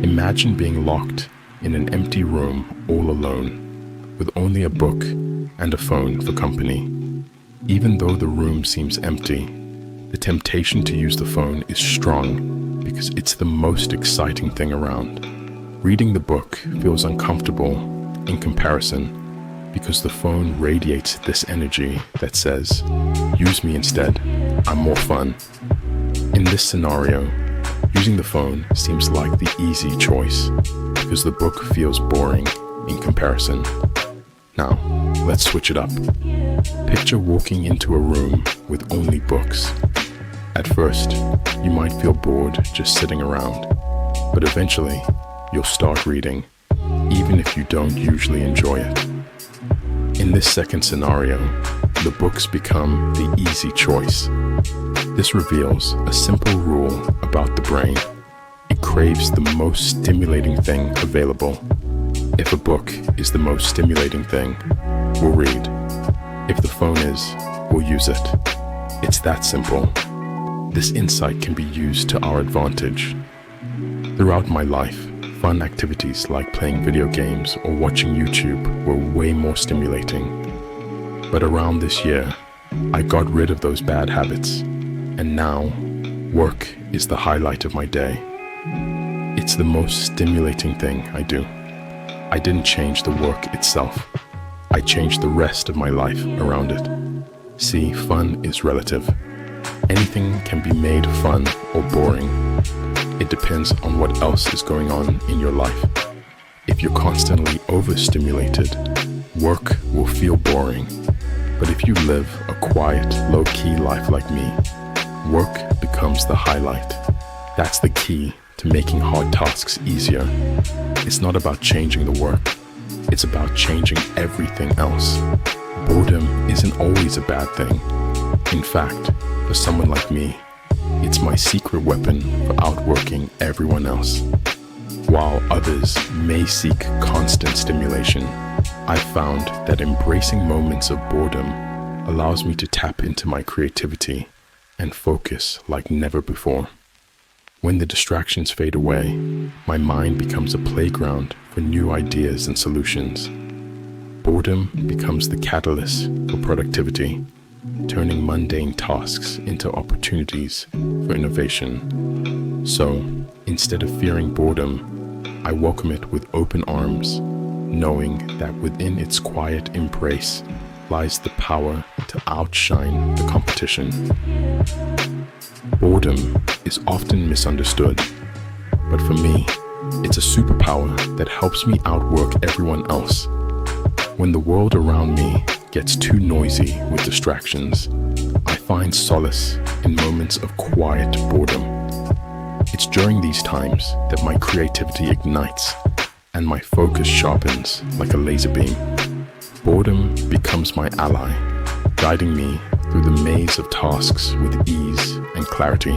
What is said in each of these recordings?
Imagine being locked in an empty room all alone, with only a book and a phone for company. Even though the room seems empty, the temptation to use the phone is strong because it's the most exciting thing around. Reading the book feels uncomfortable in comparison because the phone radiates this energy that says, use me instead, I'm more fun. In this scenario, using the phone seems like the easy choice because the book feels boring in comparison. Now, let's switch it up. Picture walking into a room with only books. At first, you might feel bored just sitting around, but eventually, you'll start reading, even if you don't usually enjoy it. In this second scenario, the books become the easy choice. This reveals a simple rule about the brain. It craves the most stimulating thing available. If a book is the most stimulating thing, we'll read. If the phone is, we'll use it. It's that simple. This insight can be used to our advantage. Throughout my life, fun activities like playing video games or watching YouTube were way more stimulating. But around this year, I got rid of those bad habits, and now, work is the highlight of my day. It's the most stimulating thing I do. I didn't change the work itself. I changed the rest of my life around it. See, fun is relative. Anything can be made fun or boring. It depends on what else is going on in your life. If you're constantly overstimulated, work will feel boring. But if you live a quiet, low-key life like me, work becomes the highlight. That's the key to making hard tasks easier. It's not about changing the work. It's about changing everything else. Boredom isn't always a bad thing. In fact, for someone like me, it's my secret weapon for outworking everyone else. While others may seek constant stimulation, I found that embracing moments of boredom allows me to tap into my creativity and focus like never before. When the distractions fade away, my mind becomes a playground for new ideas and solutions. Boredom becomes the catalyst for productivity, turning mundane tasks into opportunities for innovation. So, instead of fearing boredom, I welcome it with open arms, knowing that within its quiet embrace lies the power to outshine the competition. Boredom is often misunderstood, but for me, it's a superpower that helps me outwork everyone else. When the world around me gets too noisy with distractions, I find solace in moments of quiet boredom. It's during these times that my creativity ignites and my focus sharpens like a laser beam. Boredom becomes my ally, guiding me through the maze of tasks with ease and clarity.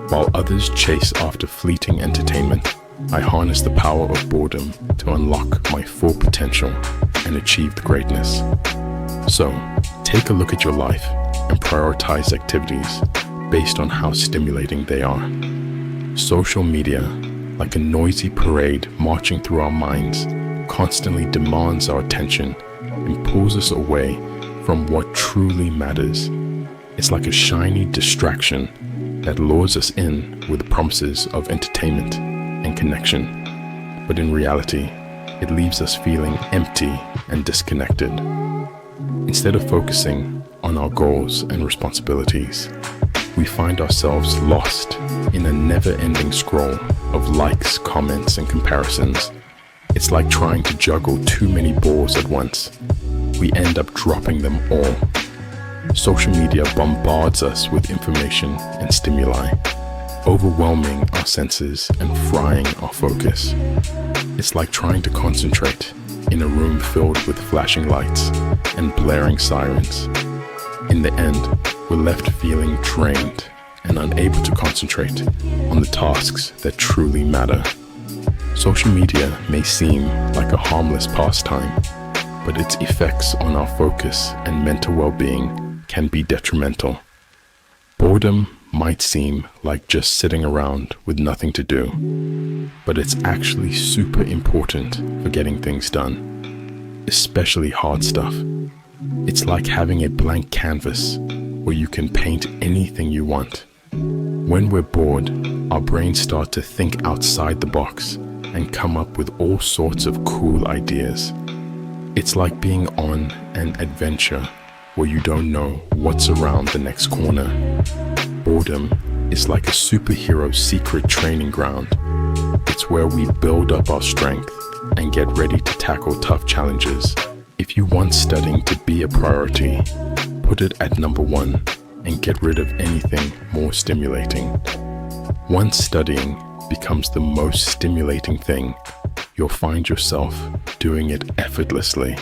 While others chase after fleeting entertainment, I harness the power of boredom to unlock my full potential and achieve the greatness. So, take a look at your life and prioritize activities based on how stimulating they are. Social media, like a noisy parade marching through our minds, constantly demands our attention and pulls us away from what truly matters. It's like a shiny distraction that lures us in with promises of entertainment and connection. But in reality, it leaves us feeling empty and disconnected. Instead of focusing on our goals and responsibilities, we find ourselves lost in a never-ending scroll of likes, comments, and comparisons. It's like trying to juggle too many balls at once. We end up dropping them all. Social media bombards us with information and stimuli, overwhelming our senses and frying our focus. It's like trying to concentrate in a room filled with flashing lights and blaring sirens. In the end, we're left feeling drained and unable to concentrate on the tasks that truly matter. Social media may seem like a harmless pastime, but its effects on our focus and mental well-being can be detrimental. Boredom might seem like just sitting around with nothing to do, but it's actually super important for getting things done, especially hard stuff. It's like having a blank canvas where you can paint anything you want. When we're bored, our brains start to think outside the box and come up with all sorts of cool ideas. It's like being on an adventure where you don't know what's around the next corner. Boredom is like a superhero secret training ground. It's where we build up our strength and get ready to tackle tough challenges. If you want studying to be a priority, put it at number 1 and get rid of anything more stimulating. Once studying becomes the most stimulating thing, you'll find yourself doing it effortlessly.